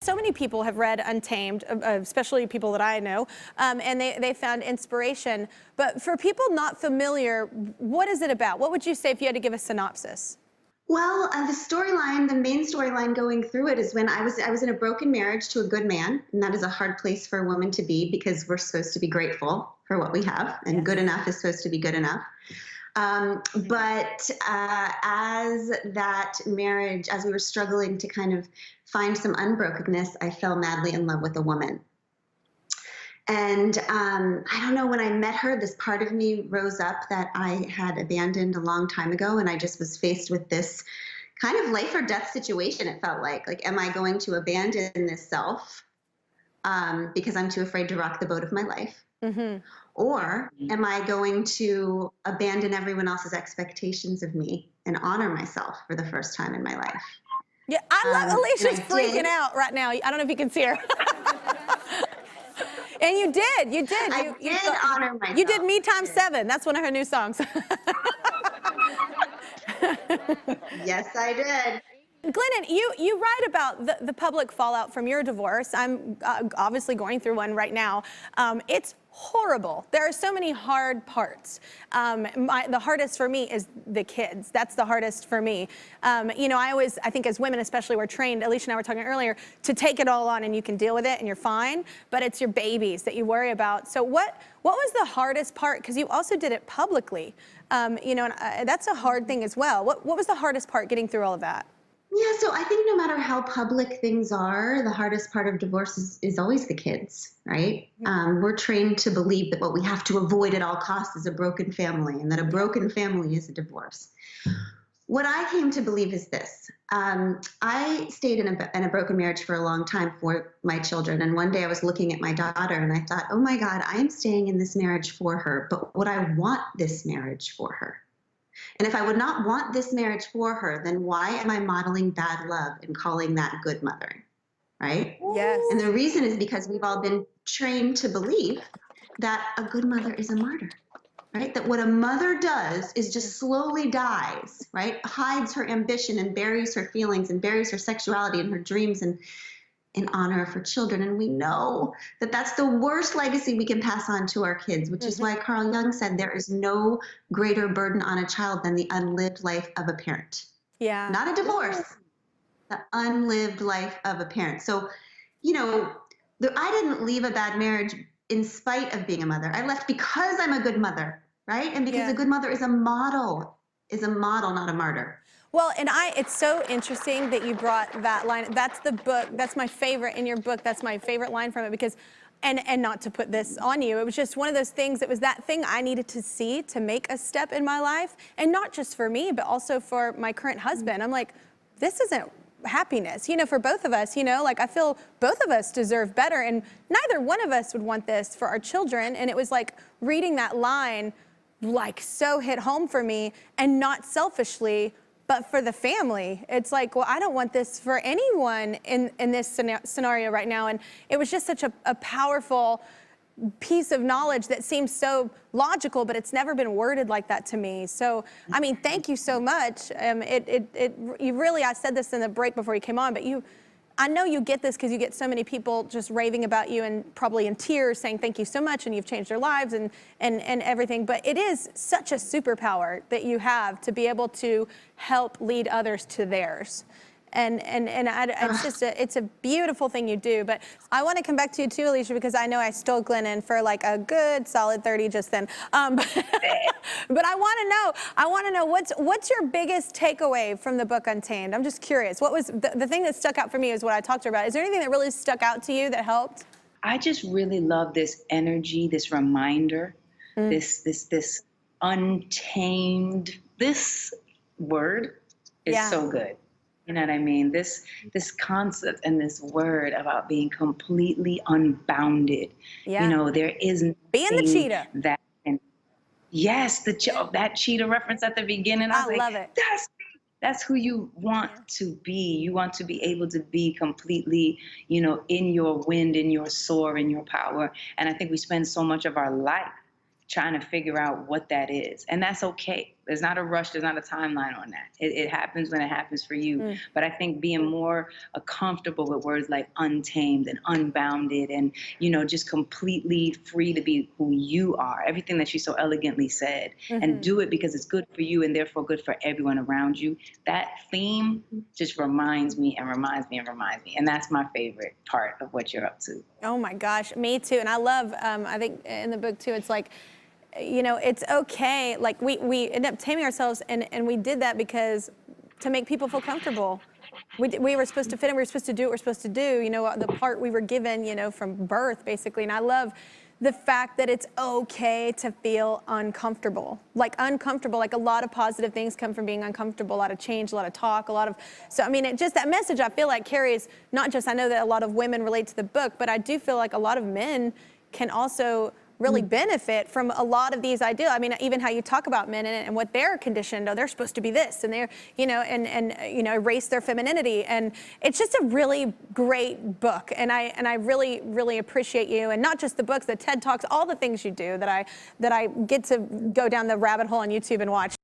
so many people have read Untamed, especially people that I know, and they found inspiration. But for people not familiar, what is it about? What would you say if you had to give a synopsis? Well, the main storyline going through it is when I was in a broken marriage to a good man, and that is a hard place for a woman to be because we're supposed to be grateful for what we have, and good enough is supposed to be good enough. As that marriage, as we were struggling to kind of find some unbrokenness, I fell madly in love with a woman. And I don't know, when I met her, this part of me rose up that I had abandoned a long time ago, and I just was faced with this kind of life or death situation. It felt like, am I going to abandon this self because I'm too afraid to rock the boat of my life? Mm-hmm. Or am I going to abandon everyone else's expectations of me and honor myself for the first time in my life? Yeah, I love Alicia's freaking out right now. I don't know if you can see her. And you did. I did honor myself. You did Me Times 7. That's one of her new songs. Yes, I did. Glennon, you write about the public fallout from your divorce. I'm obviously going through one right now. It's horrible. There are so many hard parts. The hardest for me is the kids. That's the hardest for me. You know, I think as women especially, we're trained, Alicia and I were talking earlier, to take it all on and you can deal with it and you're fine, but it's your babies that you worry about. So what was the hardest part? Because you also did it publicly. You know, and that's a hard thing as well. What was the hardest part getting through all of that? Yeah, so I think no matter how public things are, the hardest part of divorce is always the kids, right? We're trained to believe that what we have to avoid at all costs is a broken family, and that a broken family is a divorce. What I came to believe is this. I stayed in a broken marriage for a long time for my children, and one day I was looking at my daughter and I thought, oh my God, I am staying in this marriage for her, but would I want this marriage for her? And if I would not want this marriage for her, then why am I modeling bad love and calling that good mothering, right? Yes. And the reason is because we've all been trained to believe that a good mother is a martyr, right? That what a mother does is just slowly dies, right? Hides her ambition and buries her feelings and buries her sexuality and her dreams and in honor of her children. And we know that that's the worst legacy we can pass on to our kids, which is why Carl Jung said there is no greater burden on a child than the unlived life of a parent. Yeah. Not a divorce, the unlived life of a parent. So, you know, I didn't leave a bad marriage in spite of being a mother. I left because I'm a good mother, right? And because a good mother is a model, not a martyr. Well, and it's so interesting that you brought that line. That's the book. That's my favorite in your book. That's my favorite line from it because, and not to put this on you, it was just one of those things. It was that thing I needed to see to make a step in my life, and not just for me, but also for my current husband. I'm like, this isn't happiness, you know, for both of us, you know, like I feel both of us deserve better, and neither one of us would want this for our children. And it was like reading that line, like so hit home for me, and not selfishly, but for the family. It's like, well, I don't want this for anyone in this scenario right now. And it was just such a powerful piece of knowledge that seems so logical, but it's never been worded like that to me. So, I mean, thank you so much. You really, I said this in the break before you came on, but I know you get this because you get so many people just raving about you and probably in tears saying thank you so much and you've changed their lives and everything. But it is such a superpower that you have to be able to help lead others to theirs. It's just it's a beautiful thing you do. But I want to come back to you too, Alicia, because I know I stole Glennon for like a good solid 30 just then. But I want to know what's your biggest takeaway from the book Untamed? I'm just curious. What was the thing that stuck out for me is what I talked about. Is there anything that really stuck out to you that helped? I just really love this energy, this reminder, this untamed. This word is so good. You know what I mean? This concept and this word about being completely unbounded. Yeah. You know, there is being the cheetah. That cheetah reference at the beginning. I love it. That's who you want to be. You want to be able to be completely, you know, in your wind, in your soar, in your power. And I think we spend so much of our life trying to figure out what that is. And that's okay. There's not a rush. There's not a timeline on that. It happens when it happens for you. But I think being more comfortable with words like untamed and unbounded and, you know, just completely free to be who you are, everything that she so elegantly said, and do it because it's good for you and therefore good for everyone around you. That theme just reminds me and reminds me and reminds me. And that's my favorite part of what you're up to. Oh my gosh, me too. And I love, I think in the book too, it's like, you know, it's okay. Like we end up taming ourselves, and we did that because to make people feel comfortable. We were supposed to fit in, we were supposed to do what we're supposed to do, you know, the part we were given, you know, from birth basically. And I love the fact that it's okay to feel uncomfortable. Like uncomfortable, like a lot of positive things come from being uncomfortable, a lot of change, a lot of talk, so I mean, it just, that message I feel like carries, not just, I know that a lot of women relate to the book, but I do feel like a lot of men can also really benefit from a lot of these ideas. I mean, even how you talk about men and what they're conditioned, oh, they're supposed to be this, and they're, you know, and you know, erase their femininity. And it's just a really great book. And I really, really appreciate you, and not just the books, the TED Talks, all the things you do that I get to go down the rabbit hole on YouTube and watch.